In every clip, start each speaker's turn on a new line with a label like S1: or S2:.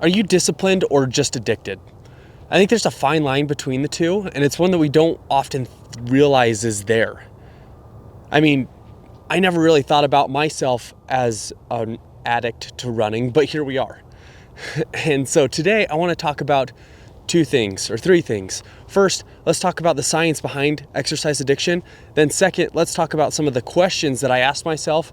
S1: Are you disciplined or just addicted? I think there's a fine line between the two, and it's one that we don't often realize is there. I mean, I never really thought about myself as an addict to running, but here we are. And so today I want to talk about three things. First, let's talk about the science behind exercise addiction. Then second, let's talk about some of the questions that I asked myself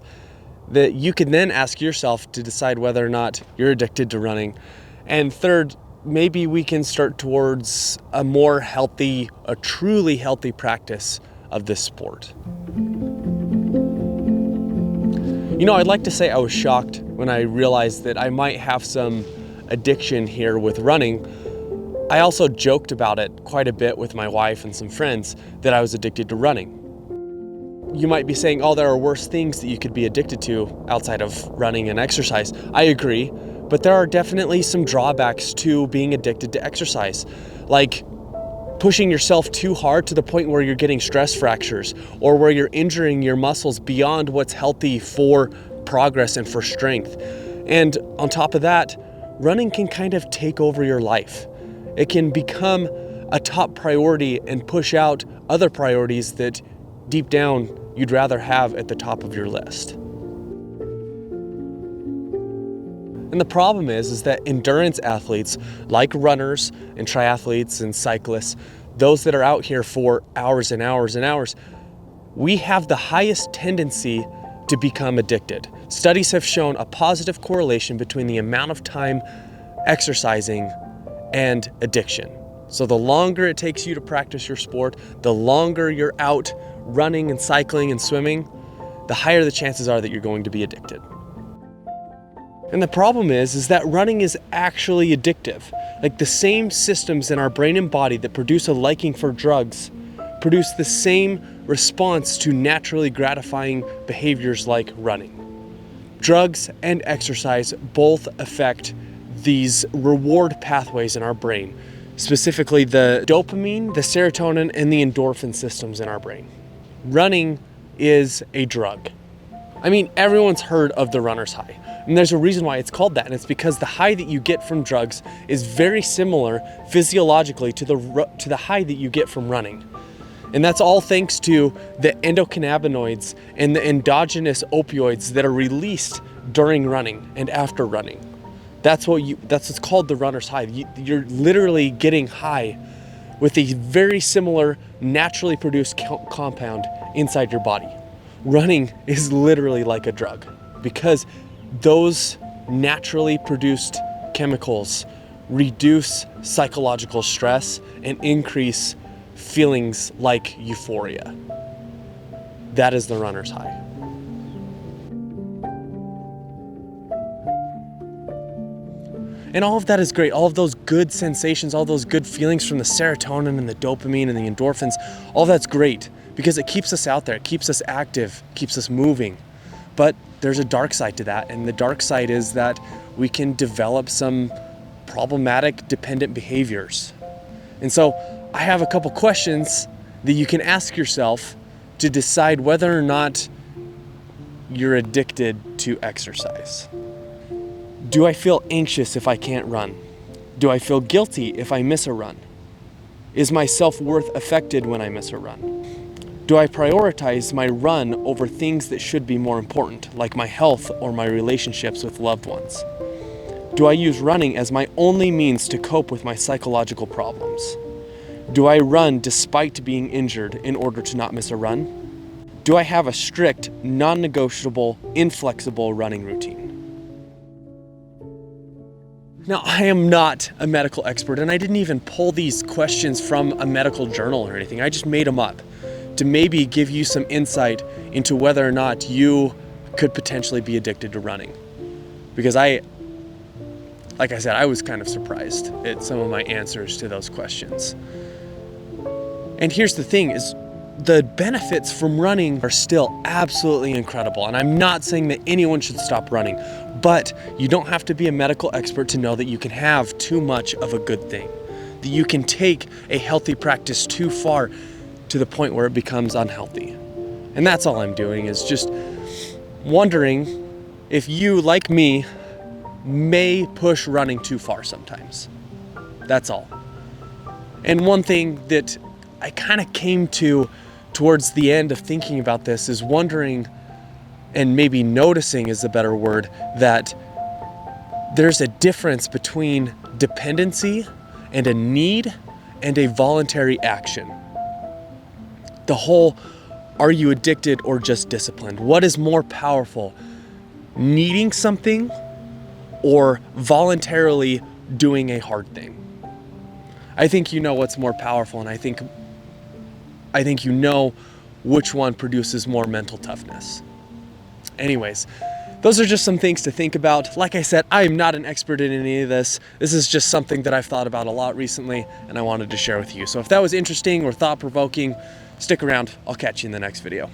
S1: that you can then ask yourself to decide whether or not you're addicted to running. And third, maybe we can start towards a more healthy, a truly healthy practice of this sport. I'd like to say I was shocked when I realized that I might have some addiction here with running. I also joked about it quite a bit with my wife and some friends that I was addicted to running. You might be saying, there are worse things that you could be addicted to outside of running and exercise. I agree, but there are definitely some drawbacks to being addicted to exercise, like pushing yourself too hard to the point where you're getting stress fractures or where you're injuring your muscles beyond what's healthy for progress and for strength. And on top of that, running can kind of take over your life. It can become a top priority and push out other priorities that deep down you'd rather have at the top of your list. And the problem is that endurance athletes like runners and triathletes and cyclists, those that are out here for hours and hours and hours, we have the highest tendency to become addicted. Studies have shown a positive correlation between the amount of time exercising and addiction. So the longer it takes you to practice your sport, the longer you're out running and cycling and swimming, the higher the chances are that you're going to be addicted. And the problem is that running is actually addictive. Like the same systems in our brain and body that produce a liking for drugs produce the same response to naturally gratifying behaviors like running. Drugs and exercise both affect these reward pathways in our brain, specifically the dopamine, the serotonin, and the endorphin systems in our brain. Running is a drug. I mean, everyone's heard of the runner's high, and there's a reason why it's called that, and it's because the high that you get from drugs is very similar physiologically to the high that you get from running. And that's all thanks to the endocannabinoids and the endogenous opioids that are released during running and after running. That's what's called the runner's high. You're literally getting high with a very similar naturally produced compound inside your body. Running is literally like a drug because those naturally produced chemicals reduce psychological stress and increase feelings like euphoria. That is the runner's high. And all of that is great. All of those good sensations, all those good feelings from the serotonin and the dopamine and the endorphins, all of that's great because it keeps us out there, it keeps us active, keeps us moving. But there's a dark side to that, and the dark side is that we can develop some problematic dependent behaviors. And so I have a couple questions that you can ask yourself to decide whether or not you're addicted to exercise. Do I feel anxious if I can't run? Do I feel guilty if I miss a run? Is my self-worth affected when I miss a run? Do I prioritize my run over things that should be more important, like my health or my relationships with loved ones? Do I use running as my only means to cope with my psychological problems? Do I run despite being injured in order to not miss a run? Do I have a strict, non-negotiable, inflexible running routine? Now, I am not a medical expert, and I didn't even pull these questions from a medical journal or anything. I just made them up to maybe give you some insight into whether or not you could potentially be addicted to running. Because like I said, I was kind of surprised at some of my answers to those questions. And here's the thing is, the benefits from running are still absolutely incredible. And I'm not saying that anyone should stop running, but you don't have to be a medical expert to know that you can have too much of a good thing, that you can take a healthy practice too far to the point where it becomes unhealthy. And that's all I'm doing, is just wondering if you, like me, may push running too far sometimes. That's all. And one thing that I kind of came to towards the end of thinking about this is wondering, and maybe noticing is a better word, that there's a difference between dependency and a need and a voluntary action. The whole, are you addicted or just disciplined? What is more powerful, needing something or voluntarily doing a hard thing? I think you know what's more powerful, and I think you know which one produces more mental toughness. Anyways, those are just some things to think about. Like I said, I am not an expert in any of this. This is just something that I've thought about a lot recently, and I wanted to share with you. So if that was interesting or thought-provoking, stick around. I'll catch you in the next video.